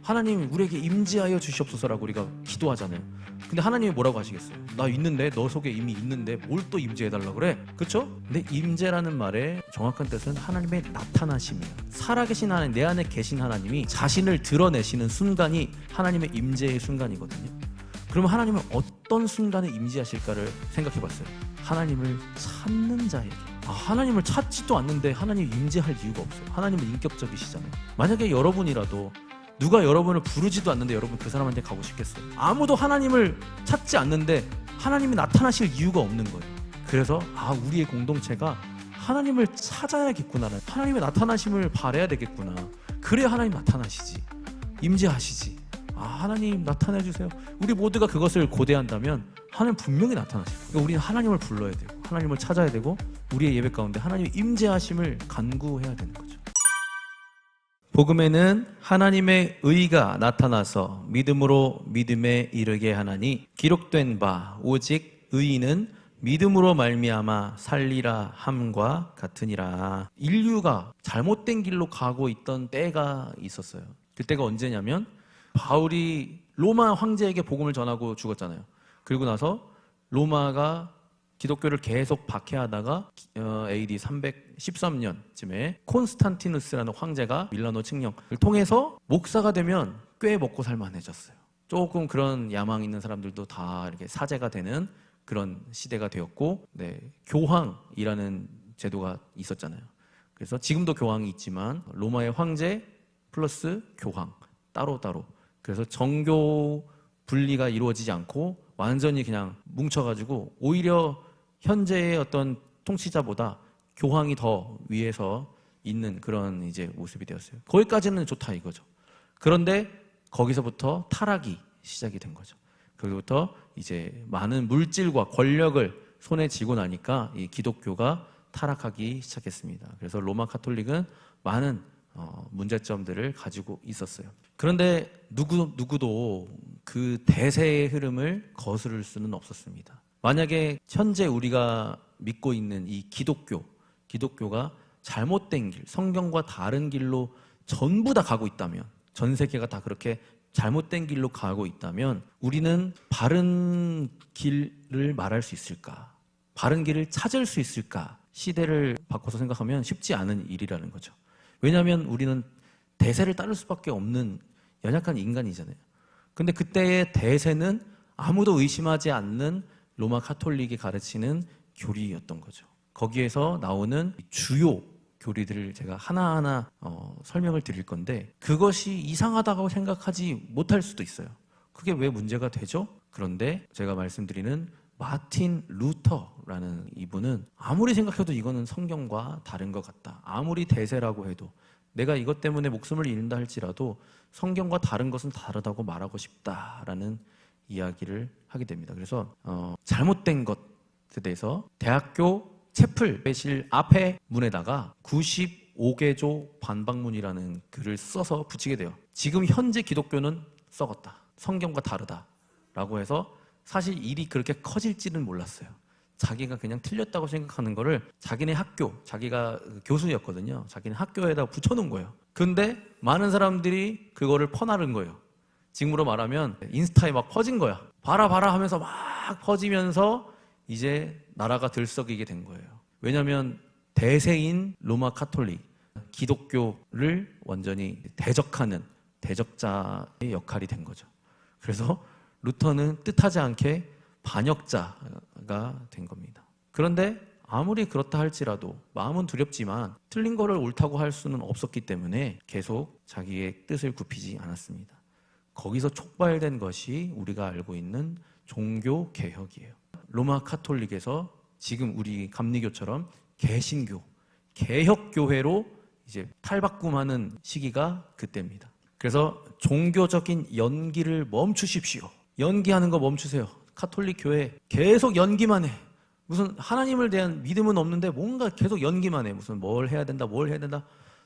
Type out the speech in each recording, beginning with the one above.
하나님 우리에게 임재하여 주시옵소서라고 우리가 기도하잖아요. 근데 하나님이 뭐라고 하시겠어요? 나 있는데, 너 속에 이미 있는데 뭘 또 임재해달라고 그래? 그렇죠? 근데 임재라는 말의 정확한 뜻은 하나님의 나타나심이에요. 살아계신 하나님, 내 안에 계신 하나님이 자신을 드러내시는 순간이 하나님의 임재의 순간이거든요. 그러면 하나님은 어떤 순간에 임재하실까를 생각해봤어요. 하나님을 찾는 자에게. 하나님을 찾지도 않는데 하나님이 임재할 이유가 없어요. 하나님은 인격적이시잖아요. 만약에 여러분이라도 누가 여러분을 부르지도 않는데 여러분 그 사람한테 가고 싶겠어요? 아무도 하나님을 찾지 않는데 하나님이 나타나실 이유가 없는 거예요. 그래서 우리의 공동체가 하나님을 찾아야겠구나, 하나님의 나타나심을 바라야 되겠구나. 그래야 하나님 나타나시지, 임재하시지. 하나님 나타내주세요. 우리 모두가 그것을 고대한다면 하나님 분명히 나타나실 거예요. 그러니까 우리는 하나님을 불러야 되고 하나님을 찾아야 되고 우리의 예배 가운데 하나님의 임재하심을 간구해야 되는 거죠. 복음에는 하나님의 의가 나타나서 믿음으로 믿음에 이르게 하나니 기록된 바 오직 의인은 믿음으로 말미암아 살리라 함과 같으니라. 인류가 잘못된 길로 가고 있던 때가 있었어요. 그때가 언제냐면 바울이 로마 황제에게 복음을 전하고 죽었잖아요. 그리고 나서 로마가 기독교를 계속 박해하다가 AD 313년쯤에 콘스탄티누스라는 황제가 밀라노 칙령을 통해서 목사가 되면 꽤 먹고 살만해졌어요. 조금 그런 야망 있는 사람들도 다 이렇게 사제가 되는 그런 시대가 되었고, 교황이라는 제도가 있었잖아요. 그래서 지금도 교황이 있지만 로마의 황제 플러스 교황 따로따로. 그래서 정교 분리가 이루어지지 않고 완전히 그냥 뭉쳐가지고 오히려 현재의 어떤 통치자보다 교황이 더 위에서 있는 그런 이제 모습이 되었어요. 거기까지는 좋다 이거죠. 그런데 거기서부터 타락이 시작이 된 거죠. 거기부터 이제 많은 물질과 권력을 손에 쥐고 나니까 이 기독교가 타락하기 시작했습니다. 그래서 로마 카톨릭은 많은 문제점들을 가지고 있었어요. 그런데 누구도 그 대세의 흐름을 거스를 수는 없었습니다. 만약에 현재 우리가 믿고 있는 이 기독교가 잘못된 길, 성경과 다른 길로 전부 다 가고 있다면, 전 세계가 다 그렇게 잘못된 길로 가고 있다면 우리는 바른 길을 말할 수 있을까? 바른 길을 찾을 수 있을까? 시대를 바꿔서 생각하면 쉽지 않은 일이라는 거죠. 왜냐하면 우리는 대세를 따를 수밖에 없는 연약한 인간이잖아요. 근데 그때의 대세는 아무도 의심하지 않는 로마 카톨릭이 가르치는 교리였던 거죠. 거기에서 나오는 주요 교리들을 제가 하나하나 설명을 드릴 건데, 그것이 이상하다고 생각하지 못할 수도 있어요. 그게 왜 문제가 되죠? 그런데 제가 말씀드리는 마틴 루터라는 이분은 아무리 생각해도 이거는 성경과 다른 것 같다. 아무리 대세라고 해도, 내가 이것 때문에 목숨을 잃는다 할지라도 성경과 다른 것은 다르다고 말하고 싶다라는 이야기를 하게 됩니다. 그래서 잘못된 것에 대해서 대학교 채플배실 앞에 문에다가 95개조 반박문이라는 글을 써서 붙이게 돼요. 지금 현재 기독교는 썩었다, 성경과 다르다라고 해서 사실 일이 그렇게 커질지는 몰랐어요. 자기가 그냥 틀렸다고 생각하는 거를 자기네 학교, 자기가 교수였거든요. 자기네 학교에다 붙여놓은 거예요. 근데 많은 사람들이 그거를 퍼나른 거예요. 지금으로 말하면 인스타에 막 퍼진 거야. 봐라 하면서 막 퍼지면서 이제 나라가 들썩이게 된 거예요. 왜냐하면 대세인 로마 카톨릭, 기독교를 완전히 대적하는 대적자의 역할이 된 거죠. 그래서 루터는 뜻하지 않게 반역자가 된 겁니다. 그런데 아무리 그렇다 할지라도 마음은 두렵지만 틀린 거를 옳다고 할 수는 없었기 때문에 계속 자기의 뜻을 굽히지 않았습니다. 거기서 촉발된 것이 우리가 알고 있는 종교 개혁이에요. 로마 카톨릭에서 지금 우리 감리교처럼 개신교, 개혁교회로 이제 탈바꿈하는 시기가 그때입니다. 그래서 종교적인 연기를 멈추십시오. 연기하는 거 멈추세요. 카톨릭 교회 계속 연기만 해. 무슨 하나님을 대한 믿음은 없는데 뭔가 계속 연기만 해. 무슨 뭘 해야 된다.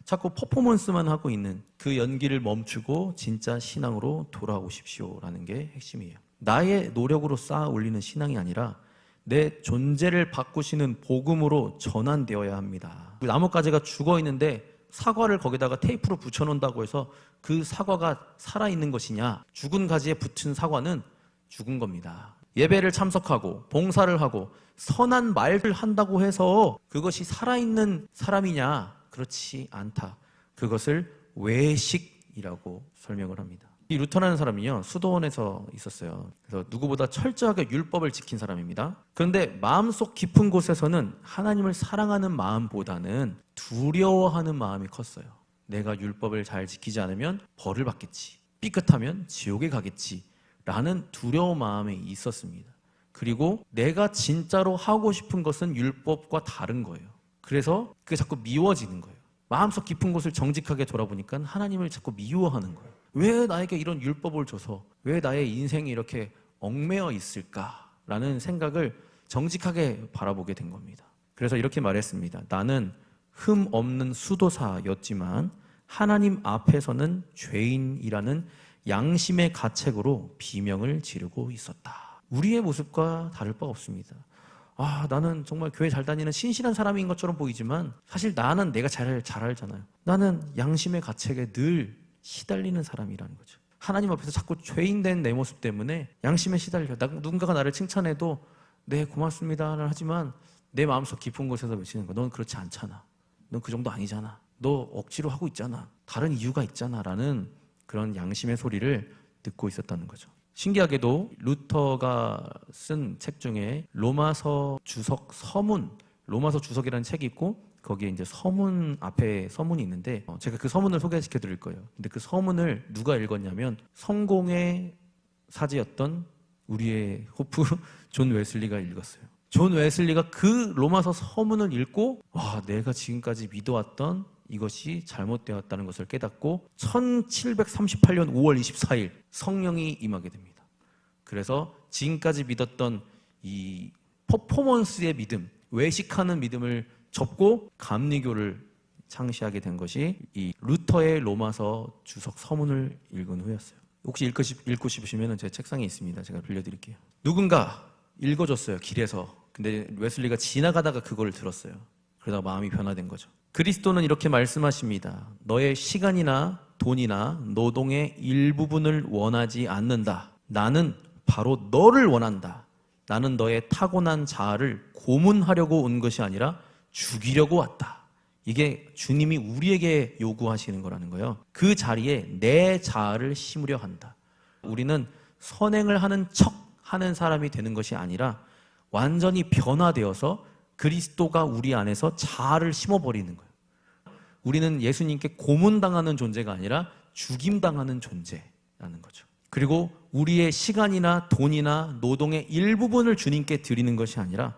자꾸 퍼포먼스만 하고 있는 그 연기를 멈추고 진짜 신앙으로 돌아오십시오라는 게 핵심이에요. 나의 노력으로 쌓아 올리는 신앙이 아니라 내 존재를 바꾸시는 복음으로 전환되어야 합니다. 나뭇가지가 죽어 있는데 사과를 거기다가 테이프로 붙여놓는다고 해서 그 사과가 살아있는 것이냐? 죽은 가지에 붙은 사과는 죽은 겁니다. 예배를 참석하고 봉사를 하고 선한 말을 한다고 해서 그것이 살아있는 사람이냐? 그렇지 않다. 그것을 외식이라고 설명을 합니다. 이 루터라는 사람이요, 수도원에서 있었어요. 그래서 누구보다 철저하게 율법을 지킨 사람입니다. 그런데 마음속 깊은 곳에서는 하나님을 사랑하는 마음보다는 두려워하는 마음이 컸어요. 내가 율법을 잘 지키지 않으면 벌을 받겠지, 삐끗하면 지옥에 가겠지 라는 두려운 마음이 있었습니다. 그리고 내가 진짜로 하고 싶은 것은 율법과 다른 거예요. 그래서 그게 자꾸 미워지는 거예요. 마음속 깊은 곳을 정직하게 돌아보니까 하나님을 자꾸 미워하는 거예요. 왜 나에게 이런 율법을 줘서 왜 나의 인생이 이렇게 얽매여 있을까라는 생각을 정직하게 바라보게 된 겁니다. 그래서 이렇게 말했습니다. 나는 흠 없는 수도사였지만 하나님 앞에서는 죄인이라는 양심의 가책으로 비명을 지르고 있었다. 우리의 모습과 다를 바 없습니다. 나는 정말 교회 잘 다니는 신실한 사람인 것처럼 보이지만 사실 나는 내가 잘 알잖아요. 나는 양심의 가책에 늘 시달리는 사람이라는 거죠. 하나님 앞에서 자꾸 죄인된 내 모습 때문에 양심에 시달려. 누군가가 나를 칭찬해도 네 고맙습니다를 하지만 내 마음속 깊은 곳에서 외치는 거야. 넌 그렇지 않잖아. 넌 그 정도 아니잖아. 너 억지로 하고 있잖아. 다른 이유가 있잖아 라는 그런 양심의 소리를 듣고 있었다는 거죠. 신기하게도 루터가 쓴 책 중에 로마서 주석 서문, 로마서 주석이라는 책이 있고 거기에 이제 서문 앞에 서문이 있는데 제가 그 서문을 소개시켜 드릴 거예요. 근데 그 서문을 누가 읽었냐면 성공의 사제였던 우리의 호프 존 웨슬리가 읽었어요. 존 웨슬리가 그 로마서 서문을 읽고 내가 지금까지 믿어왔던 이것이 잘못되었다는 것을 깨닫고 1738년 5월 24일 성령이 임하게 됩니다. 그래서 지금까지 믿었던 이 퍼포먼스의 믿음, 외식하는 믿음을 접고 감리교를 창시하게 된 것이 이 루터의 로마서 주석 서문을 읽은 후였어요. 혹시 읽고 싶으시면 제 책상에 있습니다. 제가 빌려드릴게요. 누군가 읽어줬어요, 길에서. 근데 웨슬리가 지나가다가 그걸 들었어요. 그러다가 마음이 변화된 거죠. 그리스도는 이렇게 말씀하십니다. 너의 시간이나 돈이나 노동의 일부분을 원하지 않는다. 나는 바로 너를 원한다. 나는 너의 타고난 자아를 고문하려고 온 것이 아니라 죽이려고 왔다. 이게 주님이 우리에게 요구하시는 거라는 거예요. 그 자리에 내 자아를 심으려 한다. 우리는 선행을 하는 척 하는 사람이 되는 것이 아니라 완전히 변화되어서 그리스도가 우리 안에서 자아를 심어버리는 거예요. 우리는 예수님께 고문당하는 존재가 아니라 죽임당하는 존재라는 거죠. 그리고 우리의 시간이나 돈이나 노동의 일부분을 주님께 드리는 것이 아니라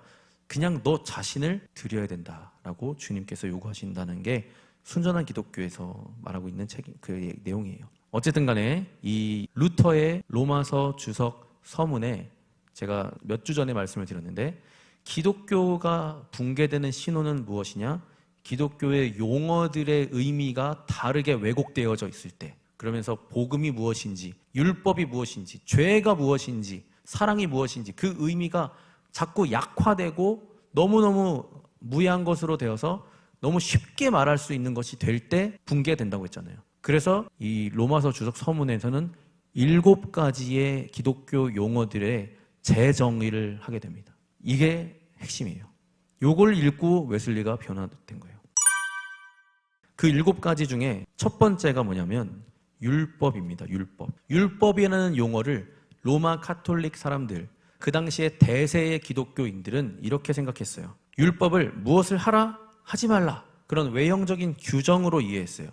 그냥 너 자신을 드려야 된다라고 주님께서 요구하신다는 게 순전한 기독교에서 말하고 있는 그 내용이에요. 어쨌든 간에 이 루터의 로마서 주석 서문에 제가 몇 주 전에 말씀을 드렸는데 기독교가 붕괴되는 신호는 무엇이냐? 기독교의 용어들의 의미가 다르게 왜곡되어져 있을 때, 그러면서 복음이 무엇인지, 율법이 무엇인지, 죄가 무엇인지, 사랑이 무엇인지 그 의미가 자꾸 약화되고 너무너무 무해한 것으로 되어서 너무 쉽게 말할 수 있는 것이 될 때 붕괴된다고 했잖아요. 그래서 이 로마서 주석 서문에서는 7가지의 기독교 용어들의 재정의를 하게 됩니다. 이게 핵심이에요. 요걸 읽고 웨슬리가 변화된 거예요. 그 7가지 중에 첫 번째가 뭐냐면 율법입니다. 율법. 율법이라는 용어를 로마 카톨릭 사람들, 그 당시에 대세의 기독교인들은 이렇게 생각했어요. 율법을 무엇을 하라, 하지 말라, 그런 외형적인 규정으로 이해했어요.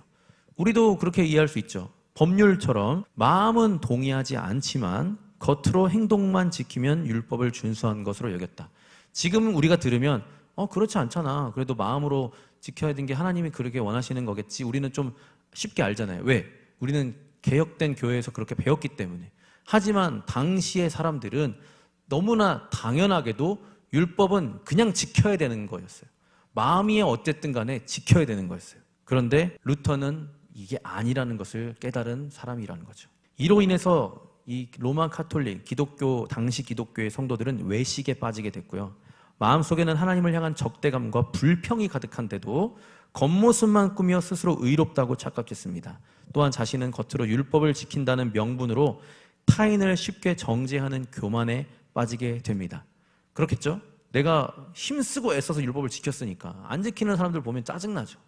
우리도 그렇게 이해할 수 있죠. 법률처럼 마음은 동의하지 않지만 겉으로 행동만 지키면 율법을 준수한 것으로 여겼다. 지금 우리가 들으면 그렇지 않잖아. 그래도 마음으로 지켜야 되는 게 하나님이 그렇게 원하시는 거겠지. 우리는 좀 쉽게 알잖아요. 왜? 우리는 개혁된 교회에서 그렇게 배웠기 때문에. 하지만 당시의 사람들은 너무나 당연하게도 율법은 그냥 지켜야 되는 거였어요. 마음이 어쨌든 간에 지켜야 되는 거였어요. 그런데 루터는 이게 아니라는 것을 깨달은 사람이라는 거죠. 이로 인해서 이 로마 카톨릭, 기독교, 당시 기독교의 성도들은 외식에 빠지게 됐고요. 마음속에는 하나님을 향한 적대감과 불평이 가득한데도 겉모습만 꾸며 스스로 의롭다고 착각했습니다. 또한 자신은 겉으로 율법을 지킨다는 명분으로 타인을 쉽게 정죄하는 교만에 빠지게 됩니다. 그렇겠죠? 내가 힘쓰고 애써서 율법을 지켰으니까 안 지키는 사람들 보면 짜증나죠.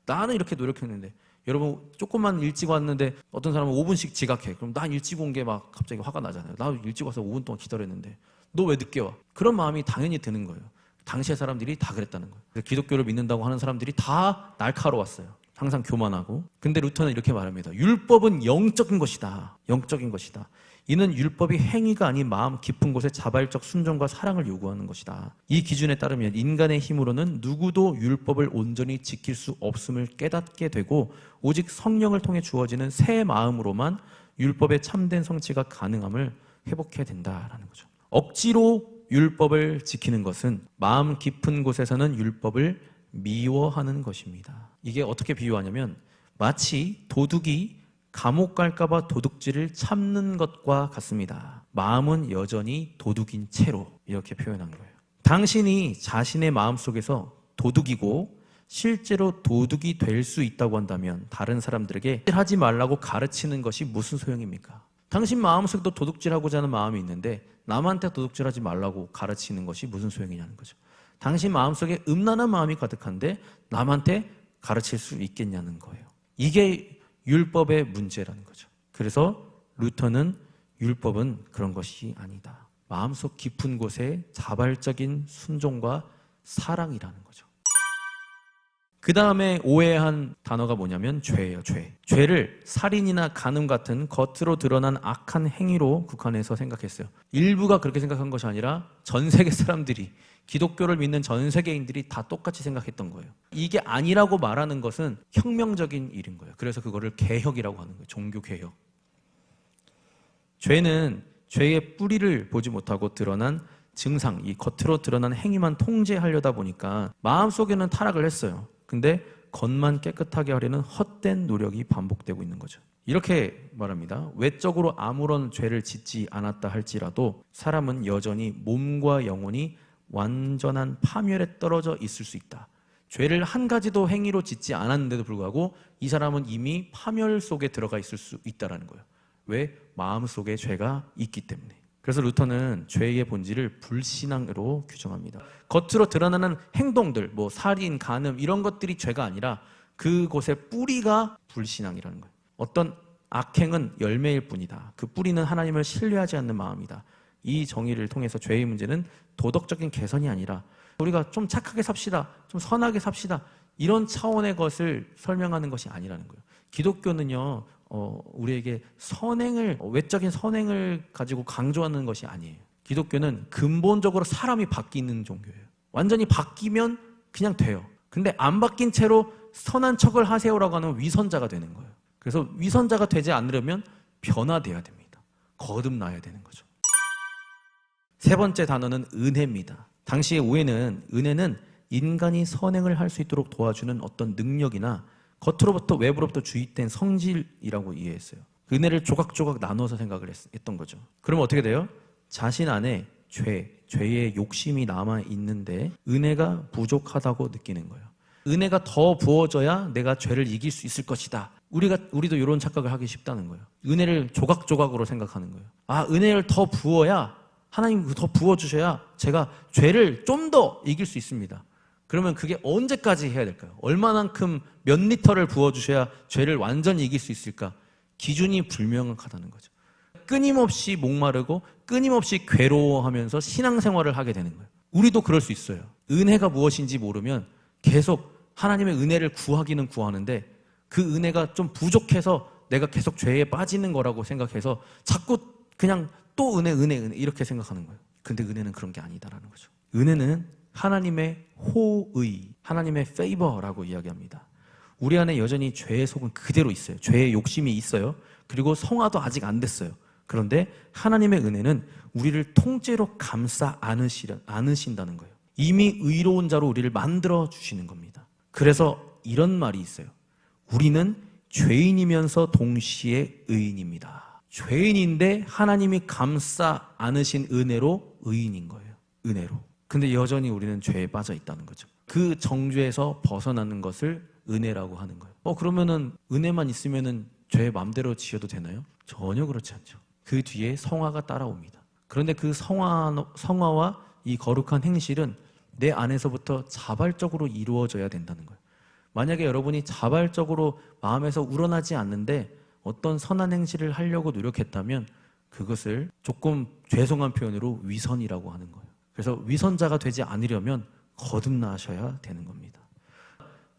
나는 이렇게 노력했는데. 여러분 조금만 일찍 왔는데 어떤 사람은 5분씩 지각해. 그럼 난 일찍 온 게 막 갑자기 화가 나잖아요. 나 일찍 와서 5분 동안 기다렸는데 너 왜 늦게 와? 그런 마음이 당연히 드는 거예요. 당시의 사람들이 다 그랬다는 거예요. 그래서 기독교를 믿는다고 하는 사람들이 다 날카로웠어요. 항상 교만하고. 근데 루터는 이렇게 말합니다. 율법은 영적인 것이다. 영적인 것이다. 이는 율법이 행위가 아닌 마음 깊은 곳에 자발적 순종과 사랑을 요구하는 것이다. 이 기준에 따르면 인간의 힘으로는 누구도 율법을 온전히 지킬 수 없음을 깨닫게 되고 오직 성령을 통해 주어지는 새 마음으로만 율법의 참된 성취가 가능함을 회복해야 된다라는 거죠. 억지로 율법을 지키는 것은 마음 깊은 곳에서는 율법을 미워하는 것입니다. 이게 어떻게 비유하냐면 마치 도둑이 감옥 갈까봐 도둑질을 참는 것과 같습니다. 마음은 여전히 도둑인 채로 이렇게 표현한 거예요. 당신이 자신의 마음속에서 도둑이고 실제로 도둑이 될 수 있다고 한다면 다른 사람들에게 하지 말라고 가르치는 것이 무슨 소용입니까? 당신 마음속에도 도둑질하고자 하는 마음이 있는데 남한테 도둑질하지 말라고 가르치는 것이 무슨 소용이냐는 거죠. 당신 마음속에 음란한 마음이 가득한데 남한테 가르칠 수 있겠냐는 거예요. 이게 율법의 문제라는 거죠. 그래서 루터는 율법은 그런 것이 아니다. 마음속 깊은 곳에 자발적인 순종과 사랑이라는 거죠. 그 다음에 오해한 단어가 뭐냐면 죄예요. 죄. 죄를 살인이나 간음 같은 겉으로 드러난 악한 행위로 국한해서 생각했어요. 일부가 그렇게 생각한 것이 아니라 전 세계 사람들이, 기독교를 믿는 전 세계인들이 다 똑같이 생각했던 거예요. 이게 아니라고 말하는 것은 혁명적인 일인 거예요. 그래서 그거를 개혁이라고 하는 거예요. 종교개혁. 죄는 죄의 뿌리를 보지 못하고 드러난 증상, 이 겉으로 드러난 행위만 통제하려다 보니까 마음속에는 타락을 했어요. 근데 겉만 깨끗하게 하려는 헛된 노력이 반복되고 있는 거죠. 이렇게 말합니다. 외적으로 아무런 죄를 짓지 않았다 할지라도 사람은 여전히 몸과 영혼이 완전한 파멸에 떨어져 있을 수 있다. 죄를 한 가지도 행위로 짓지 않았는데도 불구하고 이 사람은 이미 파멸 속에 들어가 있을 수 있다는 거예요. 왜? 마음속에 죄가 있기 때문에. 그래서 루터는 죄의 본질을 불신앙으로 규정합니다. 겉으로 드러나는 행동들, 뭐 살인, 간음 이런 것들이 죄가 아니라 그곳의 뿌리가 불신앙이라는 거예요. 어떤 악행은 열매일 뿐이다. 그 뿌리는 하나님을 신뢰하지 않는 마음이다. 이 정의를 통해서 죄의 문제는 도덕적인 개선이 아니라 우리가 좀 착하게 삽시다, 좀 선하게 삽시다 이런 차원의 것을 설명하는 것이 아니라는 거예요. 기독교는요 우리에게 선행을, 외적인 선행을 가지고 강조하는 것이 아니에요. 기독교는 근본적으로 사람이 바뀌는 종교예요. 완전히 바뀌면 그냥 돼요. 근데 안 바뀐 채로 선한 척을 하세요라고 하는 위선자가 되는 거예요. 그래서 위선자가 되지 않으려면 변화돼야 됩니다. 거듭나야 되는 거죠. 세 번째 단어는 은혜입니다. 당시의 오해는 은혜는 인간이 선행을 할 수 있도록 도와주는 어떤 능력이나 겉으로부터 외부로부터 주입된 성질이라고 이해했어요. 은혜를 조각조각 나눠서 생각을 했던 거죠. 그럼 어떻게 돼요? 자신 안에 죄의 욕심이 남아 있는데 은혜가 부족하다고 느끼는 거예요. 은혜가 더 부어져야 내가 죄를 이길 수 있을 것이다. 우리도 이런 착각을 하기 쉽다는 거예요. 은혜를 조각조각으로 생각하는 거예요. 아, 은혜를 더 부어야, 하나님 더 부어주셔야 제가 죄를 좀 더 이길 수 있습니다. 그러면 그게 언제까지 해야 될까요? 얼마만큼 몇 리터를 부어주셔야 죄를 완전히 이길 수 있을까? 기준이 불명확하다는 거죠. 끊임없이 목마르고 끊임없이 괴로워하면서 신앙생활을 하게 되는 거예요. 우리도 그럴 수 있어요. 은혜가 무엇인지 모르면 계속 하나님의 은혜를 구하기는 구하는데 그 은혜가 좀 부족해서 내가 계속 죄에 빠지는 거라고 생각해서 자꾸 그냥 또 은혜 이렇게 생각하는 거예요. 근데 은혜는 그런 게 아니다라는 거죠. 은혜는 하나님의 호의, 하나님의 페이버라고 이야기합니다. 우리 안에 여전히 죄의 속은 그대로 있어요. 죄의 욕심이 있어요. 그리고 성화도 아직 안 됐어요. 그런데 하나님의 은혜는 우리를 통째로 감싸 안으신다는 거예요. 이미 의로운 자로 우리를 만들어 주시는 겁니다. 그래서 이런 말이 있어요. 우리는 죄인이면서 동시에 의인입니다. 죄인인데 하나님이 감싸 안으신 은혜로 의인인 거예요. 은혜로. 근데 여전히 우리는 죄에 빠져 있다는 거죠. 그 정죄에서 벗어나는 것을 은혜라고 하는 거예요. 그러면은 은혜만 있으면은 죄 마음대로 지어도 되나요? 전혀 그렇지 않죠. 그 뒤에 성화가 따라옵니다. 그런데 그 성화와 이 거룩한 행실은 내 안에서부터 자발적으로 이루어져야 된다는 거예요. 만약에 여러분이 자발적으로 마음에서 우러나지 않는데 어떤 선한 행실을 하려고 노력했다면 그것을 조금 죄송한 표현으로 위선이라고 하는 거예요. 그래서 위선자가 되지 않으려면 거듭나셔야 되는 겁니다.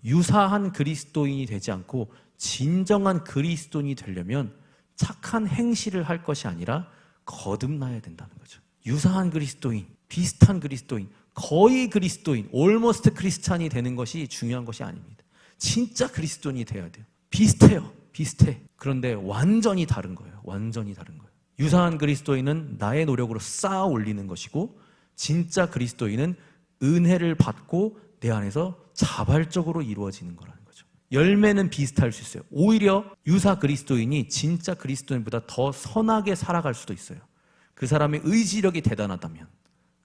유사한 그리스도인이 되지 않고 진정한 그리스도인이 되려면 착한 행실을 할 것이 아니라 거듭나야 된다는 거죠. 유사한 그리스도인, 비슷한 그리스도인, 거의 그리스도인, almost 크리스찬이 되는 것이 중요한 것이 아닙니다. 진짜 그리스도인이 돼야 돼요. 비슷해요. 비슷해. 그런데 완전히 다른 거예요. 완전히 다른 거예요. 유사한 그리스도인은 나의 노력으로 쌓아 올리는 것이고 진짜 그리스도인은 은혜를 받고 내 안에서 자발적으로 이루어지는 거라는 거죠. 열매는 비슷할 수 있어요. 오히려 유사 그리스도인이 진짜 그리스도인보다 더 선하게 살아갈 수도 있어요. 그 사람의 의지력이 대단하다면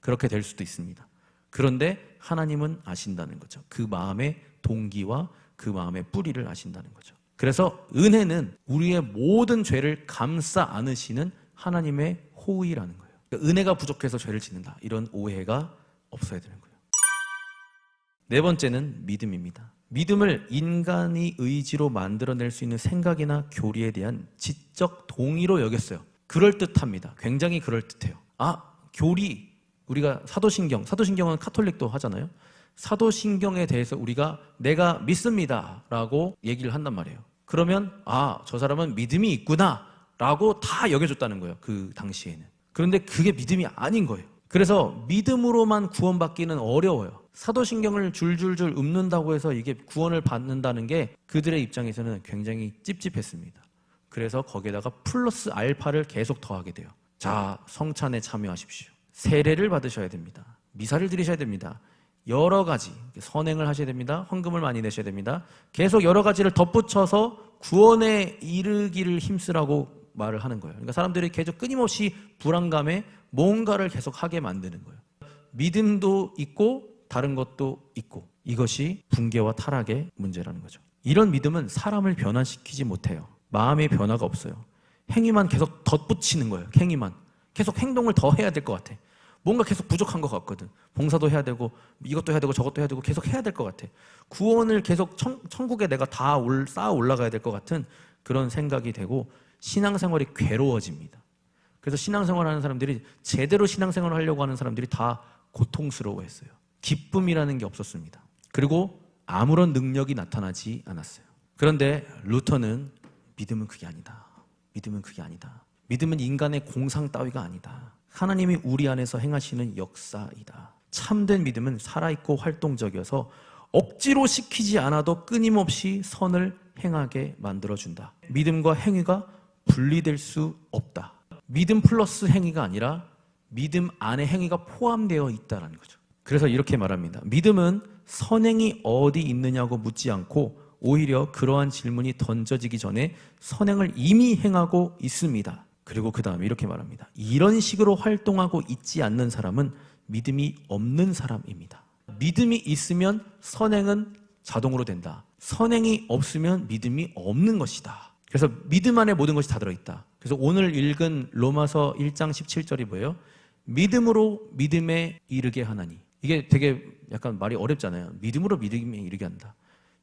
그렇게 될 수도 있습니다. 그런데 하나님은 아신다는 거죠. 그 마음의 동기와 그 마음의 뿌리를 아신다는 거죠. 그래서 은혜는 우리의 모든 죄를 감싸 안으시는 하나님의 호의라는 거예요. 그러니까 은혜가 부족해서 죄를 짓는다, 이런 오해가 없어야 되는 거예요. 네 번째는 믿음입니다. 믿음을 인간이 의지로 만들어낼 수 있는 생각이나 교리에 대한 지적 동의로 여겼어요. 그럴듯합니다. 굉장히 그럴듯해요. 교리, 우리가 사도신경은 카톨릭도 하잖아요. 사도신경에 대해서 우리가 내가 믿습니다 라고 얘기를 한단 말이에요. 그러면 저 사람은 믿음이 있구나 라고 다 여겨줬다는 거예요. 그 당시에는. 그런데 그게 믿음이 아닌 거예요. 그래서 믿음으로만 구원받기는 어려워요. 사도신경을 줄줄줄 읊는다고 해서 이게 구원을 받는다는 게 그들의 입장에서는 굉장히 찝찝했습니다. 그래서 거기에다가 플러스 알파를 계속 더하게 돼요. 자, 성찬에 참여하십시오. 세례를 받으셔야 됩니다. 미사를 드리셔야 됩니다. 여러 가지 선행을 하셔야 됩니다. 헌금을 많이 내셔야 됩니다. 계속 여러 가지를 덧붙여서 구원에 이르기를 힘쓰라고 말을 하는 거예요. 그러니까 사람들이 계속 끊임없이 불안감에 뭔가를 계속 하게 만드는 거예요. 믿음도 있고 다른 것도 있고, 이것이 붕괴와 타락의 문제라는 거죠. 이런 믿음은 사람을 변화시키지 못해요. 마음의 변화가 없어요. 행위만 계속 덧붙이는 거예요. 행위만 계속 행동을 더 해야 될 것 같아. 뭔가 계속 부족한 것 같거든. 봉사도 해야 되고 이것도 해야 되고 저것도 해야 되고 계속 해야 될 것 같아. 구원을 계속 천국에 내가 다 쌓아 올라가야 될 것 같은 그런 생각이 되고 신앙생활이 괴로워집니다. 그래서 신앙생활하는 사람들이, 제대로 신앙생활을 하려고 하는 사람들이 다 고통스러워했어요. 기쁨이라는 게 없었습니다. 그리고 아무런 능력이 나타나지 않았어요. 그런데 루터는 믿음은 그게 아니다. 믿음은 그게 아니다. 믿음은 인간의 공상 따위가 아니다. 하나님이 우리 안에서 행하시는 역사이다. 참된 믿음은 살아있고 활동적이어서 억지로 시키지 않아도 끊임없이 선을 행하게 만들어준다. 믿음과 행위가 분리될 수 없다. 믿음 플러스 행위가 아니라 믿음 안에 행위가 포함되어 있다는 거죠. 그래서 이렇게 말합니다. 믿음은 선행이 어디 있느냐고 묻지 않고 오히려 그러한 질문이 던져지기 전에 선행을 이미 행하고 있습니다. 그리고 그 다음에 이렇게 말합니다. 이런 식으로 활동하고 있지 않는 사람은 믿음이 없는 사람입니다. 믿음이 있으면 선행은 자동으로 된다. 선행이 없으면 믿음이 없는 것이다. 그래서 믿음 안에 모든 것이 다 들어있다. 그래서 오늘 읽은 로마서 1장 17절이 뭐예요? 믿음으로 믿음에 이르게 하나니. 이게 되게 약간 말이 어렵잖아요. 믿음으로 믿음에 이르게 한다.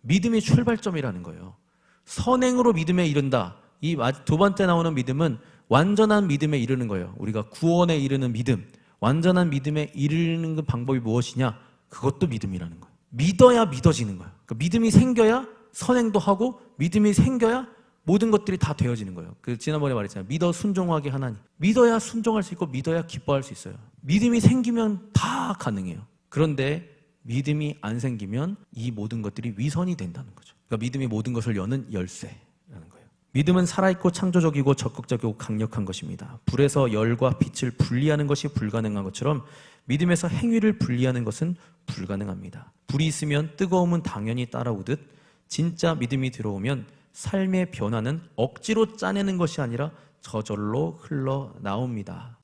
믿음이 출발점이라는 거예요. 선행으로 믿음에 이른다. 이 두 번째 나오는 믿음은 완전한 믿음에 이르는 거예요. 우리가 구원에 이르는 믿음, 완전한 믿음에 이르는 그 방법이 무엇이냐? 그것도 믿음이라는 거예요. 믿어야 믿어지는 거예요. 그러니까 믿음이 생겨야 선행도 하고, 믿음이 생겨야 모든 것들이 다 되어지는 거예요. 그 지난번에 말했잖아요. 믿어 순종하게 하나니. 믿어야 순종할 수 있고 믿어야 기뻐할 수 있어요. 믿음이 생기면 다 가능해요. 그런데 믿음이 안 생기면 이 모든 것들이 위선이 된다는 거죠. 그러니까 믿음이 모든 것을 여는 열쇠라는 거예요. 믿음은 살아있고 창조적이고 적극적이고 강력한 것입니다. 불에서 열과 빛을 분리하는 것이 불가능한 것처럼 믿음에서 행위를 분리하는 것은 불가능합니다. 불이 있으면 뜨거움은 당연히 따라오듯 진짜 믿음이 들어오면 삶의 변화는 억지로 짜내는 것이 아니라 저절로 흘러나옵니다.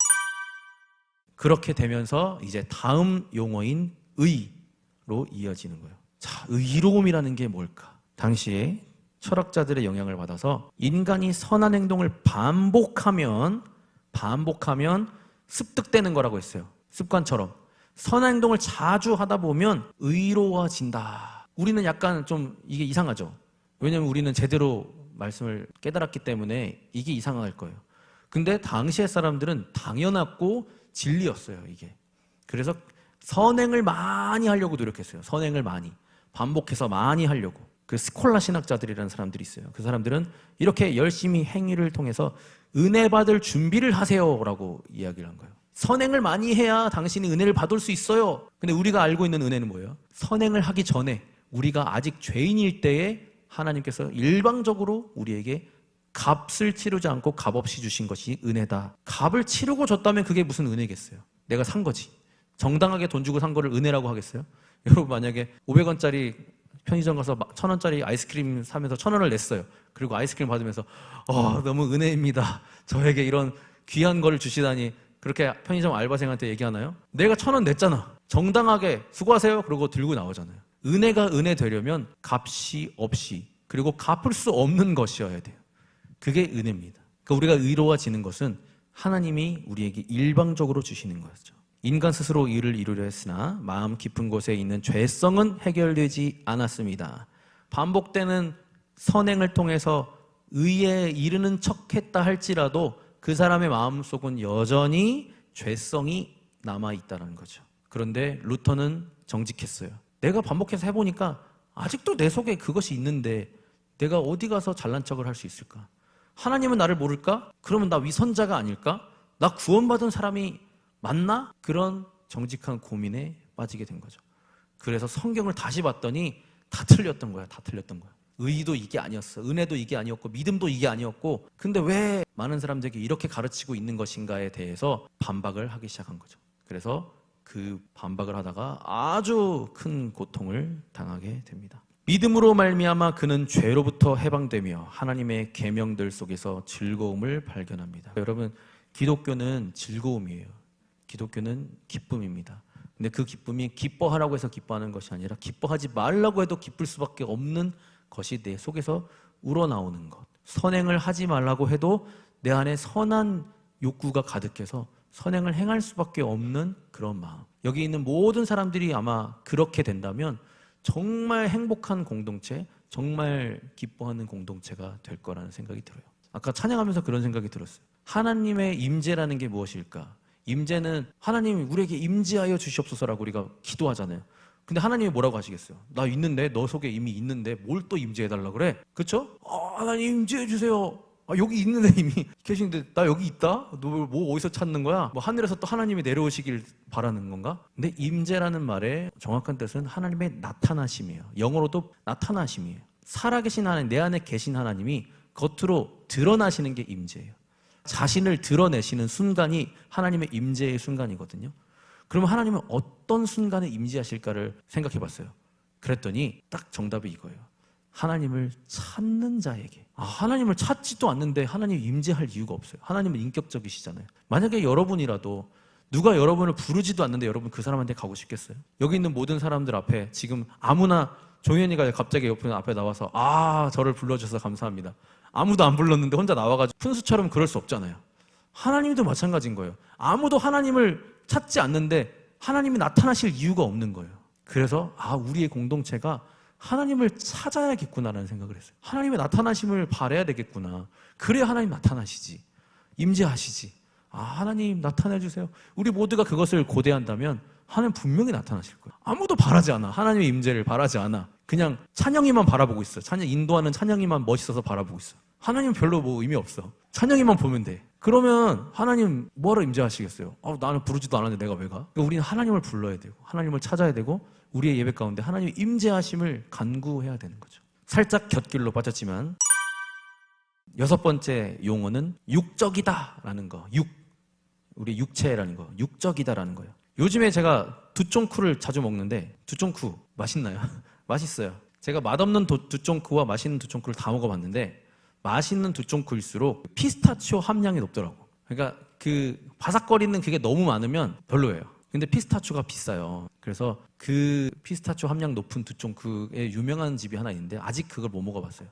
그렇게 되면서 이제 다음 용어인 의, 이어지는 거예요. 자, 의로움이라는 게 뭘까? 당시에 철학자들의 영향을 받아서 인간이 선한 행동을 반복하면 습득되는 거라고 했어요. 습관처럼. 선한 행동을 자주 하다 보면 의로워진다. 우리는 약간 좀 이게 이상하죠. 왜냐면 우리는 제대로 말씀을 깨달았기 때문에 이게 이상할 거예요. 근데 당시의 사람들은 당연하고 진리였어요, 이게. 그래서 선행을 많이 하려고 노력했어요. 선행을 많이. 반복해서 많이 하려고. 그 스콜라 신학자들이라는 사람들이 있어요. 그 사람들은 이렇게 열심히 행위를 통해서 은혜 받을 준비를 하세요라고 이야기를 한 거예요. 선행을 많이 해야 당신이 은혜를 받을 수 있어요. 근데 우리가 알고 있는 은혜는 뭐예요? 선행을 하기 전에 우리가 아직 죄인일 때에 하나님께서 일방적으로 우리에게 값을 치르지 않고 값없이 주신 것이 은혜다. 값을 치르고 줬다면 그게 무슨 은혜겠어요? 내가 산 거지. 정당하게 돈 주고 산 거를 은혜라고 하겠어요? 여러분 만약에 500원짜리 편의점 가서 1000원짜리 아이스크림 사면서 1000원을 냈어요. 그리고 아이스크림 받으면서 너무 은혜입니다. 저에게 이런 귀한 거를 주시다니, 그렇게 편의점 알바생한테 얘기하나요? 내가 1000원 냈잖아. 정당하게 수고하세요. 그러고 들고 나오잖아요. 은혜가 은혜 되려면 값이 없이, 그리고 갚을 수 없는 것이어야 돼요. 그게 은혜입니다. 그러니까 우리가 의로워지는 것은 하나님이 우리에게 일방적으로 주시는 거죠. 인간 스스로 의를 이루려 했으나 마음 깊은 곳에 있는 죄성은 해결되지 않았습니다. 반복되는 선행을 통해서 의에 이르는 척했다 할지라도 그 사람의 마음속은 여전히 죄성이 남아있다는 거죠. 그런데 루터는 정직했어요. 내가 반복해서 해보니까 아직도 내 속에 그것이 있는데 내가 어디 가서 잘난 척을 할 수 있을까? 하나님은 나를 모를까? 그러면 나 위선자가 아닐까? 나 구원받은 사람이 맞나? 그런 정직한 고민에 빠지게 된 거죠. 그래서 성경을 다시 봤더니 다 틀렸던 거야. 다 틀렸던 거야. 의도 이게 아니었어. 은혜도 이게 아니었고 믿음도 이게 아니었고, 근데 왜 많은 사람들에게 이렇게 가르치고 있는 것인가에 대해서 반박을 하기 시작한 거죠. 그래서 그 반박을 하다가 아주 큰 고통을 당하게 됩니다. 믿음으로 말미암아 그는 죄로부터 해방되며 하나님의 계명들 속에서 즐거움을 발견합니다. 여러분, 기독교는 즐거움이에요. 기독교는 기쁨입니다. 근데 그 기쁨이 기뻐하라고 해서 기뻐하는 것이 아니라 기뻐하지 말라고 해도 기쁠 수밖에 없는 것이 내 속에서 우러나오는 것. 선행을 하지 말라고 해도 내 안에 선한 욕구가 가득해서 선행을 행할 수밖에 없는 그런 마음. 여기 있는 모든 사람들이 아마 그렇게 된다면 정말 행복한 공동체, 정말 기뻐하는 공동체가 될 거라는 생각이 들어요. 아까 찬양하면서 그런 생각이 들었어요. 하나님의 임재라는 게 무엇일까? 임재는 하나님이 우리에게 임재하여 주시옵소서라고 우리가 기도하잖아요. 근데 하나님이 뭐라고 하시겠어요? 나 있는데, 너 속에 이미 있는데 뭘 또 임재해달라 그래? 그렇죠? 하나님 임재해 주세요. 여기 있는데 이미 계시는데 나 여기 있다? 너 뭐 어디서 찾는 거야? 뭐 하늘에서 또 하나님이 내려오시길 바라는 건가? 근데 임재라는 말의 정확한 뜻은 하나님의 나타나심이에요. 영어로도 나타나심이에요. 살아계신 하나님, 내 안에 계신 하나님이 겉으로 드러나시는 게 임재예요. 자신을 드러내시는 순간이 하나님의 임재의 순간이거든요. 그러면 하나님은 어떤 순간에 임재하실까를 생각해 봤어요. 그랬더니 딱 정답이 이거예요. 하나님을 찾는 자에게. 하나님을 찾지도 않는데 하나님 임재할 이유가 없어요. 하나님은 인격적이시잖아요. 만약에 여러분이라도 누가 여러분을 부르지도 않는데 여러분 그 사람한테 가고 싶겠어요? 여기 있는 모든 사람들 앞에 지금 아무나 종현이가 갑자기 옆에 앞에 나와서 저를 불러주셔서 감사합니다. 아무도 안 불렀는데 혼자 나와가지고 푼수처럼 그럴 수 없잖아요. 하나님도 마찬가지인 거예요. 아무도 하나님을 찾지 않는데 하나님이 나타나실 이유가 없는 거예요. 그래서 우리의 공동체가 하나님을 찾아야겠구나라는 생각을 했어요. 하나님의 나타나심을 바라야 되겠구나. 그래야 하나님 나타나시지. 임재하시지. 하나님 나타내주세요. 우리 모두가 그것을 고대한다면 하나님 분명히 나타나실 거예요. 아무도 바라지 않아. 하나님의 임재를 바라지 않아. 그냥 찬영이만 바라보고 있어. 인도하는 찬영이만 멋있어서 바라보고 있어. 하나님 별로 의미 없어. 찬영이만 보면 돼. 그러면 하나님 뭐하러 임재하시겠어요? 나는 부르지도 않았는데 내가 왜 가? 그러니까 우리는 하나님을 불러야 되고 하나님을 찾아야 되고 우리의 예배 가운데 하나님의 임재하심을 간구해야 되는 거죠. 살짝 곁길로 빠졌지만 6번째 용어는 육적이다라는 거. 우리 육체라는 거. 육적이다라는 거예요. 요즘에 제가 두쫑쿠를 자주 먹는데 두쫑쿠 맛있나요? 맛있어요. 제가 맛없는 두쫑쿠와 맛있는 두쫑쿠를 다 먹어봤는데 맛있는 두쫑쿠일수록 피스타치오 함량이 높더라고. 그러니까 그 바삭거리는 그게 너무 많으면 별로예요. 근데 피스타치오가 비싸요. 그래서 그 피스타치오 함량 높은 두쫑크의 유명한 집이 하나 있는데 아직 그걸 못 먹어봤어요.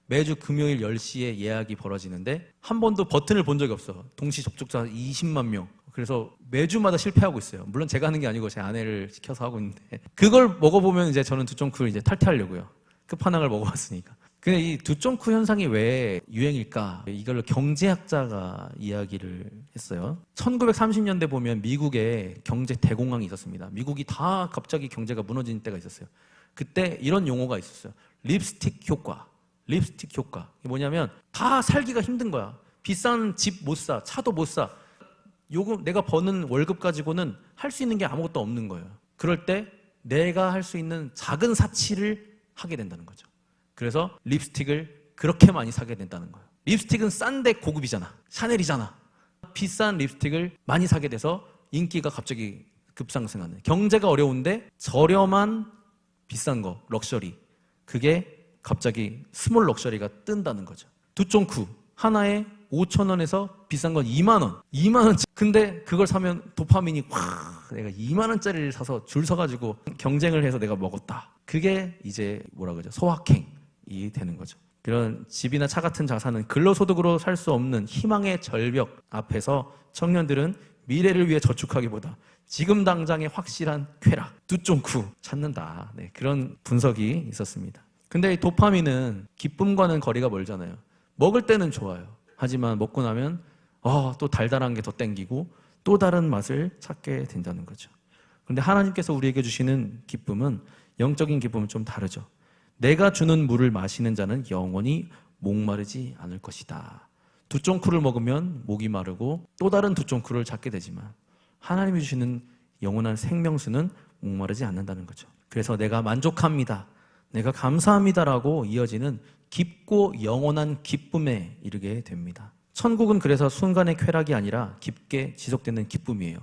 매주 금요일 10시에 예약이 벌어지는데 한 번도 버튼을 본 적이 없어. 동시 접촉자 20만 명. 그래서 매주마다 실패하고 있어요. 물론 제가 하는 게 아니고 제 아내를 시켜서 하고 있는데 그걸 먹어보면 이제 저는 두쫑크를 이제 탈퇴하려고요. 끝판왕을 먹어봤으니까. 근데 이 두쫑크 현상이 왜 유행일까? 이걸 경제학자가 이야기를 했어요. 1930년대 보면 미국에 경제 대공황이 있었습니다. 미국이 다 갑자기 경제가 무너진 때가 있었어요. 그때 이런 용어가 있었어요. 립스틱 효과. 립스틱 효과. 이게 뭐냐면 다 살기가 힘든 거야. 비싼 집 못 사, 차도 못 사. 요금 내가 버는 월급 가지고는 할 수 있는 게 아무것도 없는 거예요. 그럴 때 내가 할 수 있는 작은 사치를 하게 된다는 거죠. 그래서 립스틱을 그렇게 많이 사게 된다는 거예요. 립스틱은 싼데 고급이잖아. 샤넬이잖아. 비싼 립스틱을 많이 사게 돼서 인기가 갑자기 급상승하는. 경제가 어려운데 저렴한 비싼 거, 럭셔리. 그게 갑자기 스몰 럭셔리가 뜬다는 거죠. 두쫑크 하나에 5,000원에서 비싼 건 2만 원. 2만 원. 근데 그걸 사면 도파민이 확 내가 2만 원짜리를 사서 줄 서가지고 경쟁을 해서 내가 먹었다. 그게 이제 뭐라 그러죠? 소확행이 되는 거죠. 그런 집이나 차 같은 자산은 근로소득으로 살 수 없는 희망의 절벽 앞에서 청년들은 미래를 위해 저축하기보다 지금 당장의 확실한 쾌락, 두쫑크 찾는다. 네, 그런 분석이 있었습니다. 근데 이 도파민은 기쁨과는 거리가 멀잖아요. 먹을 때는 좋아요. 하지만 먹고 나면 또 달달한 게 더 땡기고 또 다른 맛을 찾게 된다는 거죠. 그런데 하나님께서 우리에게 주시는 기쁨은 영적인 기쁨은 좀 다르죠. 내가 주는 물을 마시는 자는 영원히 목마르지 않을 것이다. 두쫑크를 먹으면 목이 마르고 또 다른 두쫑크를 찾게 되지만 하나님이 주시는 영원한 생명수는 목마르지 않는다는 거죠. 그래서 내가 만족합니다. 내가 감사합니다라고 이어지는 깊고 영원한 기쁨에 이르게 됩니다. 천국은 그래서 순간의 쾌락이 아니라 깊게 지속되는 기쁨이에요.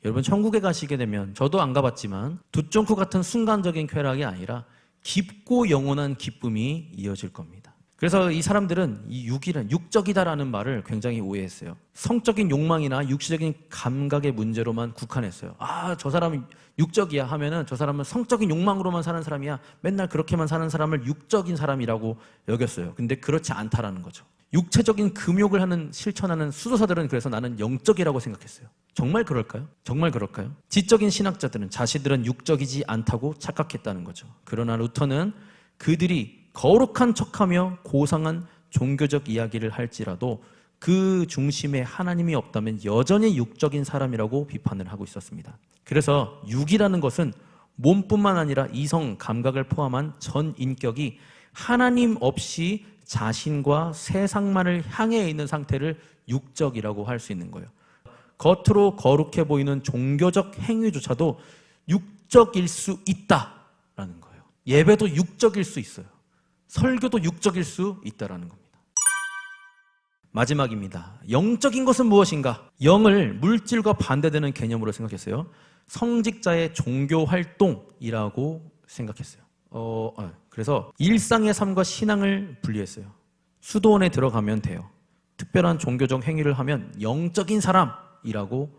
여러분 천국에 가시게 되면 저도 안 가봤지만 두쫑크 같은 순간적인 쾌락이 아니라 깊고 영원한 기쁨이 이어질 겁니다. 그래서 이 사람들은 이 육적이다라는 말을 굉장히 오해했어요. 성적인 욕망이나 육시적인 감각의 문제로만 국한했어요. 저 사람은 육적이야 하면은 저 사람은 성적인 욕망으로만 사는 사람이야. 맨날 그렇게만 사는 사람을 육적인 사람이라고 여겼어요. 근데 그렇지 않다라는 거죠. 육체적인 금욕을 실천하는 수도사들은 그래서 나는 영적이라고 생각했어요. 정말 그럴까요? 정말 그럴까요? 지적인 신학자들은 자신들은 육적이지 않다고 착각했다는 거죠. 그러나 루터는 그들이 거룩한 척하며 고상한 종교적 이야기를 할지라도 그 중심에 하나님이 없다면 여전히 육적인 사람이라고 비판을 하고 있었습니다. 그래서 육이라는 것은 몸뿐만 아니라 이성, 감각을 포함한 전 인격이 하나님 없이 자신과 세상만을 향해 있는 상태를 육적이라고 할 수 있는 거예요. 겉으로 거룩해 보이는 종교적 행위조차도 육적일 수 있다라는 거예요. 예배도 육적일 수 있어요. 설교도 육적일 수 있다라는 겁니다. 마지막입니다. 영적인 것은 무엇인가? 영을 물질과 반대되는 개념으로 생각했어요. 성직자의 종교 활동이라고 생각했어요. 그래서 일상의 삶과 신앙을 분리했어요. 수도원에 들어가면 돼요. 특별한 종교적 행위를 하면 영적인 사람이라고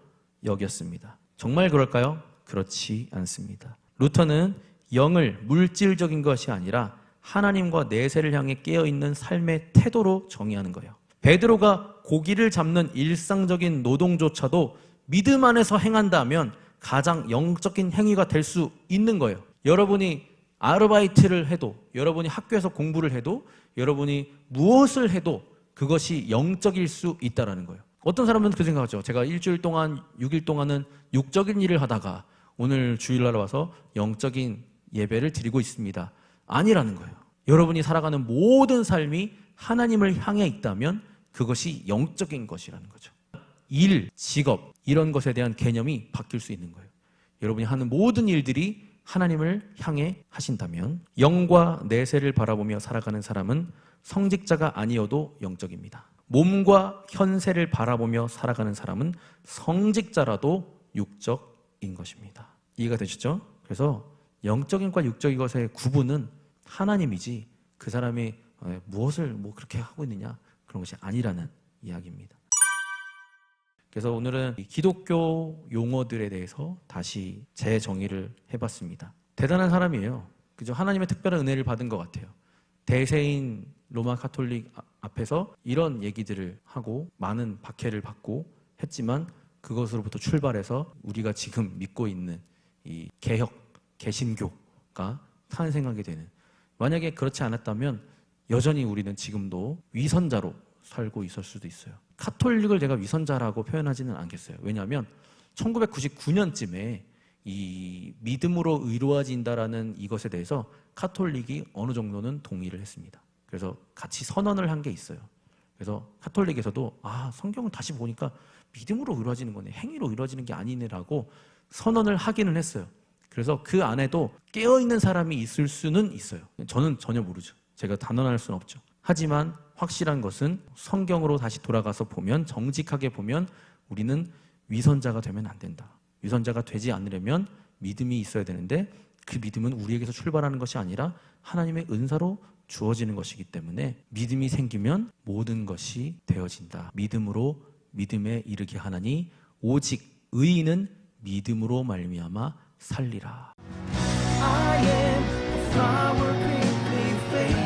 여겼습니다. 정말 그럴까요? 그렇지 않습니다. 루터는 영을 물질적인 것이 아니라 하나님과 내세를 향해 깨어있는 삶의 태도로 정의하는 거예요. 베드로가 고기를 잡는 일상적인 노동조차도 믿음 안에서 행한다면 가장 영적인 행위가 될 수 있는 거예요. 여러분이 아르바이트를 해도, 여러분이 학교에서 공부를 해도, 여러분이 무엇을 해도 그것이 영적일 수 있다는 거예요. 어떤 사람은 그렇게 생각하죠. 제가 일주일 동안, 6일 동안은 육적인 일을 하다가 오늘 주일날 와서 영적인 예배를 드리고 있습니다. 아니라는 거예요. 여러분이 살아가는 모든 삶이 하나님을 향해 있다면 그것이 영적인 것이라는 거죠. 일, 직업 이런 것에 대한 개념이 바뀔 수 있는 거예요. 여러분이 하는 모든 일들이 하나님을 향해 하신다면 영과 내세를 바라보며 살아가는 사람은 성직자가 아니어도 영적입니다. 몸과 현세를 바라보며 살아가는 사람은 성직자라도 육적인 것입니다. 이해가 되시죠? 그래서 영적인 것과 육적인 것의 구분은 하나님이지 그 사람이 무엇을 그렇게 하고 있느냐 그런 것이 아니라는 이야기입니다. 그래서 오늘은 이 기독교 용어들에 대해서 다시 재정의를 해봤습니다. 대단한 사람이에요. 그죠? 하나님의 특별한 은혜를 받은 것 같아요. 대세인 로마 카톨릭 앞에서 이런 얘기들을 하고 많은 박해를 받고 했지만 그것으로부터 출발해서 우리가 지금 믿고 있는 이 개혁, 개신교가 탄생하게 되는, 만약에 그렇지 않았다면 여전히 우리는 지금도 위선자로 살고 있을 수도 있어요. 카톨릭을 제가 위선자라고 표현하지는 않겠어요. 왜냐하면 1999년쯤에 이 믿음으로 의로워진다라는 이것에 대해서 카톨릭이 어느 정도는 동의를 했습니다. 그래서 같이 선언을 한 게 있어요. 그래서 카톨릭에서도 성경을 다시 보니까 믿음으로 의로워지는 거네, 행위로 의로워지는 게 아니네라고 선언을 하기는 했어요. 그래서 그 안에도 깨어있는 사람이 있을 수는 있어요. 저는 전혀 모르죠. 제가 단언할 수는 없죠. 하지만 확실한 것은 성경으로 다시 돌아가서 보면, 정직하게 보면 우리는 위선자가 되면 안 된다. 위선자가 되지 않으려면 믿음이 있어야 되는데 그 믿음은 우리에게서 출발하는 것이 아니라 하나님의 은사로 주어지는 것이기 때문에 믿음이 생기면 모든 것이 되어진다. 믿음으로 믿음에 이르게 하나니 오직 의인은 믿음으로 말미암아 살리라. I am a flower quickly fading.